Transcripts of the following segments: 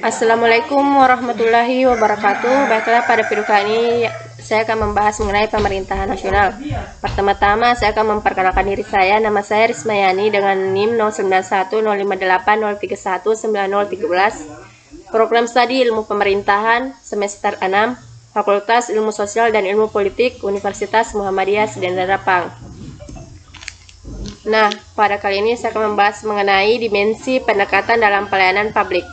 Assalamualaikum warahmatullahi wabarakatuh. Baiklah, pada video kali ini saya akan membahas mengenai pemerintahan nasional. Pertama-tama saya akan memperkenalkan diri saya. Nama saya Rismayani dengan NIM 091058031913. Program studi Ilmu Pemerintahan semester 6, Fakultas Ilmu Sosial dan Ilmu Politik, Universitas Muhammadiyah Sedenarapang. Nah, pada kali ini saya akan membahas mengenai dimensi pendekatan dalam pelayanan publik.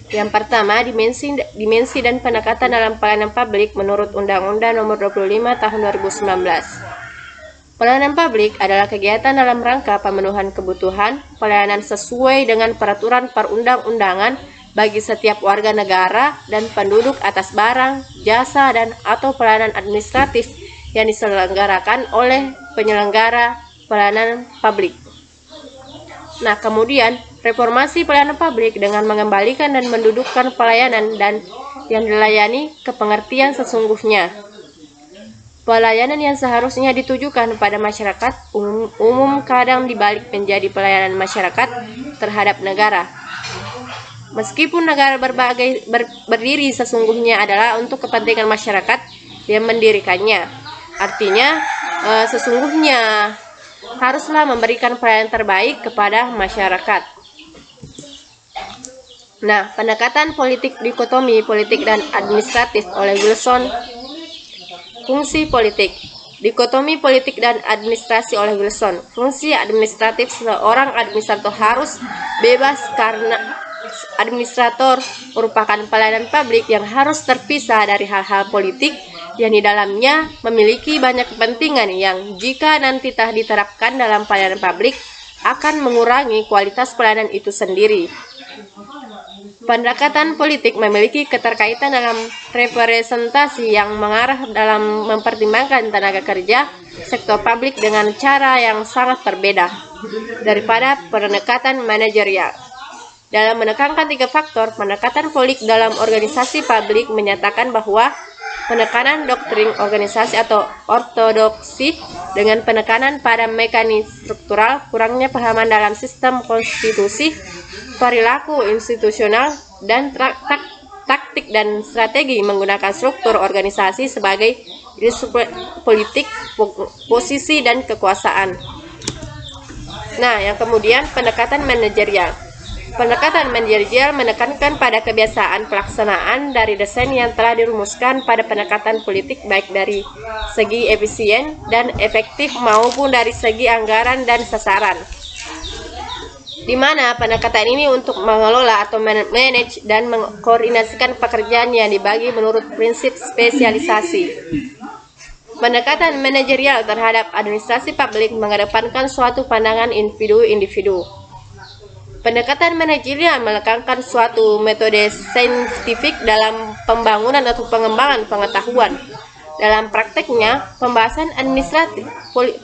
Yang pertama, dimensi dan pendekatan dalam pelayanan publik menurut Undang-Undang Nomor 25 Tahun 2019. Pelayanan publik adalah kegiatan dalam rangka pemenuhan kebutuhan pelayanan sesuai dengan peraturan perundang-undangan bagi setiap warga negara dan penduduk atas barang, jasa, dan atau pelayanan administratif yang diselenggarakan oleh penyelenggara pelayanan publik. Nah, kemudian reformasi pelayanan publik dengan mengembalikan dan mendudukkan pelayanan dan yang dilayani ke pengertian sesungguhnya. Pelayanan yang seharusnya ditujukan pada masyarakat umum kadang dibalik menjadi pelayanan masyarakat terhadap negara. Meskipun negara berdiri sesungguhnya adalah untuk kepentingan masyarakat yang mendirikannya. Artinya, sesungguhnya haruslah memberikan pelayanan terbaik kepada masyarakat. Nah, pendekatan politik dikotomi politik dan administratif oleh Wilson. Fungsi politik. Dikotomi politik dan administrasi oleh Wilson. Fungsi administratif: seorang administrator harus bebas karena administrator merupakan pelayanan publik yang harus terpisah dari hal-hal politik yang di dalamnya memiliki banyak kepentingan yang jika nanti tak diterapkan dalam pelayanan publik akan mengurangi kualitas pelayanan itu sendiri. Pendekatan politik memiliki keterkaitan dalam representasi yang mengarah dalam mempertimbangkan tenaga kerja sektor publik dengan cara yang sangat berbeda daripada pendekatan manajerial. Dalam menekankan 3 faktor, pendekatan politik dalam organisasi publik menyatakan bahwa penekanan doktrin organisasi atau ortodoksi dengan penekanan pada mekanisme struktural, kurangnya pahaman dalam sistem konstitusi, perilaku institusional, dan taktik dan strategi menggunakan struktur organisasi sebagai isu politik, posisi, dan kekuasaan. Nah, yang kemudian pendekatan manajerial. Pendekatan manajerial menekankan pada kebiasaan pelaksanaan dari desain yang telah dirumuskan pada pendekatan politik baik dari segi efisien dan efektif maupun dari segi anggaran dan sasaran. Di mana pendekatan ini untuk mengelola atau manage dan mengkoordinasikan pekerjaan yang dibagi menurut prinsip spesialisasi. Pendekatan manajerial terhadap administrasi publik mengedepankan suatu pandangan individu-individu. Pendekatan manajerial menekankan suatu metode saintifik dalam pembangunan atau pengembangan pengetahuan. Dalam prakteknya, pembahasan administratif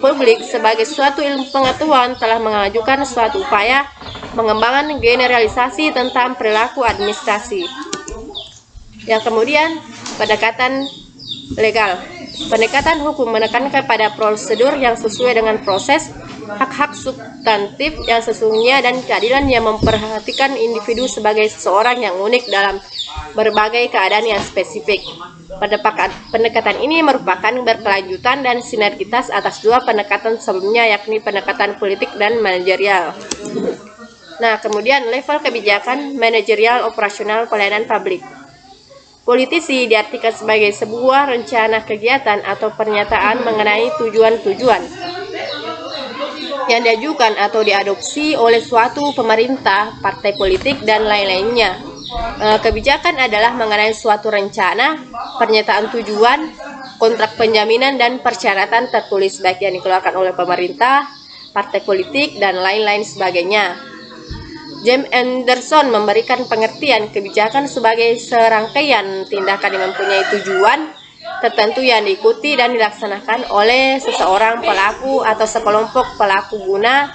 publik sebagai suatu ilmu pengetahuan telah mengajukan suatu upaya pengembangan generalisasi tentang perilaku administrasi. Yang kemudian, pendekatan legal. Pendekatan hukum menekankan pada prosedur yang sesuai dengan proses, hak-hak substantif yang sesungguhnya, dan keadilan yang memperhatikan individu sebagai seseorang yang unik dalam berbagai keadaan yang spesifik. Pendekatan ini merupakan berkelanjutan dan sinergitas atas 2 pendekatan sebelumnya, yakni pendekatan politik dan manajerial. Nah, kemudian level kebijakan manajerial operasional pelayanan publik. Politisi diartikan sebagai sebuah rencana kegiatan atau pernyataan mengenai tujuan-tujuan yang diajukan atau diadopsi oleh suatu pemerintah, partai politik, dan lain-lainnya. Kebijakan adalah mengenai suatu rencana, pernyataan tujuan, kontrak penjaminan, dan persyaratan tertulis baik yang dikeluarkan oleh pemerintah, partai politik, dan lain-lain sebagainya. James Anderson memberikan pengertian kebijakan sebagai serangkaian tindakan yang mempunyai tujuan tertentu yang diikuti dan dilaksanakan oleh seseorang pelaku atau sekelompok pelaku guna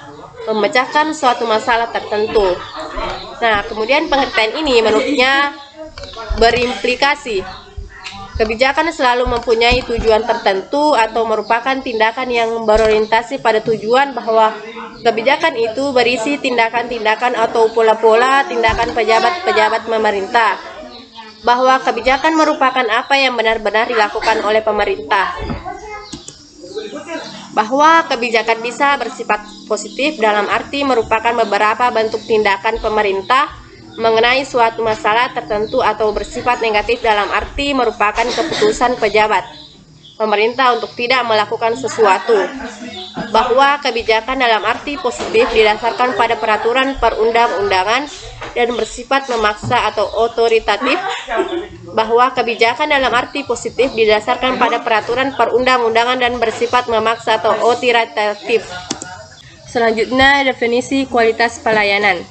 memecahkan suatu masalah tertentu. Nah, kemudian pengertian ini menurutnya berimplikasi Kebijakan selalu mempunyai tujuan tertentu atau merupakan tindakan yang berorientasi pada tujuan, bahwa kebijakan itu berisi tindakan-tindakan atau pola-pola tindakan pejabat-pejabat pemerintah, bahwa kebijakan merupakan apa yang benar-benar dilakukan oleh pemerintah, bahwa kebijakan bisa bersifat positif dalam arti merupakan beberapa bentuk tindakan pemerintah mengenai suatu masalah tertentu, atau bersifat negatif dalam arti merupakan keputusan pejabat pemerintah untuk tidak melakukan sesuatu, bahwa kebijakan dalam arti positif didasarkan pada peraturan perundang-undangan dan bersifat memaksa atau otoritatif, bahwa kebijakan dalam arti positif didasarkan pada peraturan perundang-undangan dan bersifat memaksa atau otoritatif. Selanjutnya, definisi kualitas pelayanan.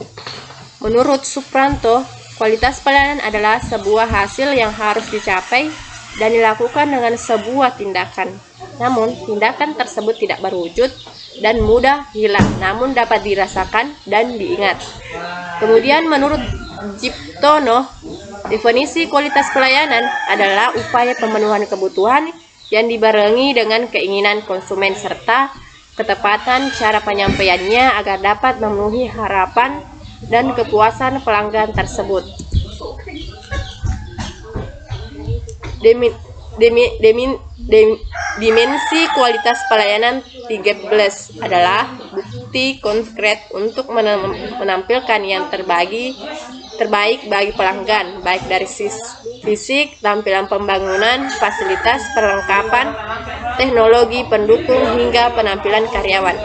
Menurut Supranto, kualitas pelayanan adalah sebuah hasil yang harus dicapai dan dilakukan dengan sebuah tindakan. Namun, tindakan tersebut tidak berwujud dan mudah hilang, namun dapat dirasakan dan diingat. Kemudian, menurut Jiptono, definisi kualitas pelayanan adalah upaya pemenuhan kebutuhan yang dibarengi dengan keinginan konsumen serta ketepatan cara penyampaiannya agar dapat memenuhi harapan dan kepuasan pelanggan tersebut. Dimensi kualitas pelayanan 13 adalah bukti konkret untuk menampilkan yang terbaik bagi pelanggan, baik dari sisi fisik, tampilan pembangunan, fasilitas, perlengkapan, teknologi pendukung, hingga penampilan karyawan.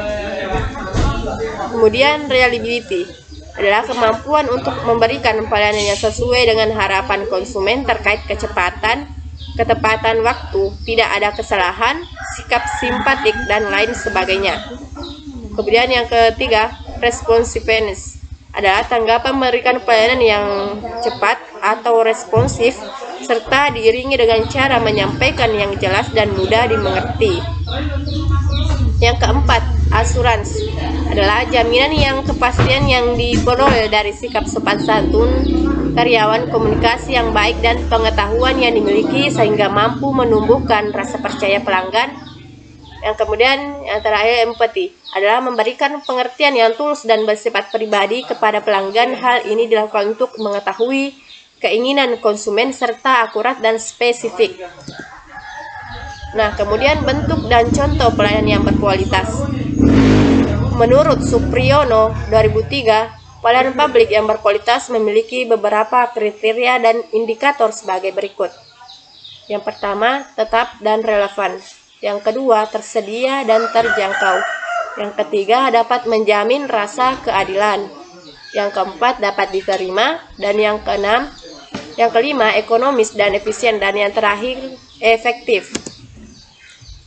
Kemudian reliability adalah kemampuan untuk memberikan pelayanan yang sesuai dengan harapan konsumen terkait kecepatan, ketepatan waktu, tidak ada kesalahan, sikap simpatik, dan lain sebagainya. Kemudian yang ketiga, responsiveness adalah tanggapan memberikan pelayanan yang cepat atau responsif, serta diiringi dengan cara menyampaikan yang jelas dan mudah dimengerti. Yang keempat, asuransi adalah jaminan yang kepastian yang diperoleh dari sikap sopan santun karyawan, komunikasi yang baik, dan pengetahuan yang dimiliki sehingga mampu menumbuhkan rasa percaya pelanggan. Yang kemudian yang terakhir, empati adalah memberikan pengertian yang tulus dan bersifat pribadi kepada pelanggan. Hal ini dilakukan untuk mengetahui keinginan konsumen serta akurat dan spesifik. Nah, kemudian bentuk dan contoh pelayanan yang berkualitas. Menurut Supriyono 2003, pelayanan publik yang berkualitas memiliki beberapa kriteria dan indikator sebagai berikut. Yang pertama, tetap dan relevan. Yang kedua, tersedia dan terjangkau. Yang ketiga, dapat menjamin rasa keadilan. Yang keempat, dapat diterima. Dan yang kelima, ekonomis dan efisien. Dan yang terakhir, efektif.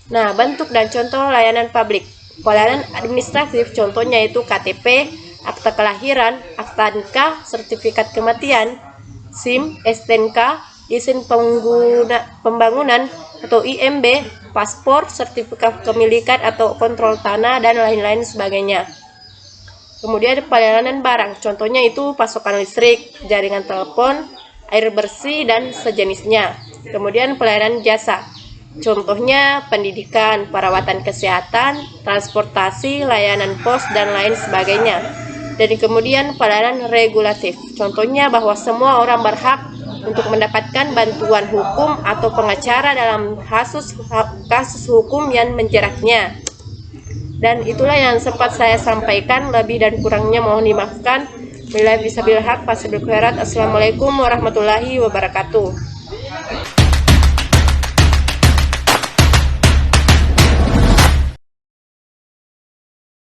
Nah, bentuk dan contoh layanan publik. Pelayanan administratif contohnya itu KTP, akta kelahiran, akta nikah, sertifikat kematian, SIM, STNK, izin pembangunan atau IMB, paspor, sertifikat kepemilikan atau kontrol tanah, dan lain-lain sebagainya. Kemudian pelayanan barang, contohnya itu pasokan listrik, jaringan telepon, air bersih, dan sejenisnya. Kemudian pelayanan jasa, contohnya pendidikan, perawatan kesehatan, transportasi, layanan pos, dan lain sebagainya. Dan kemudian pelayanan regulatif, contohnya bahwa semua orang berhak untuk mendapatkan bantuan hukum atau pengacara dalam kasus hukum yang menjeratnya. Dan itulah yang sempat saya sampaikan, lebih dan kurangnya mohon dimaafkan. Bila bisa bilhaq, fasabil khairat. Assalamualaikum warahmatullahi wabarakatuh.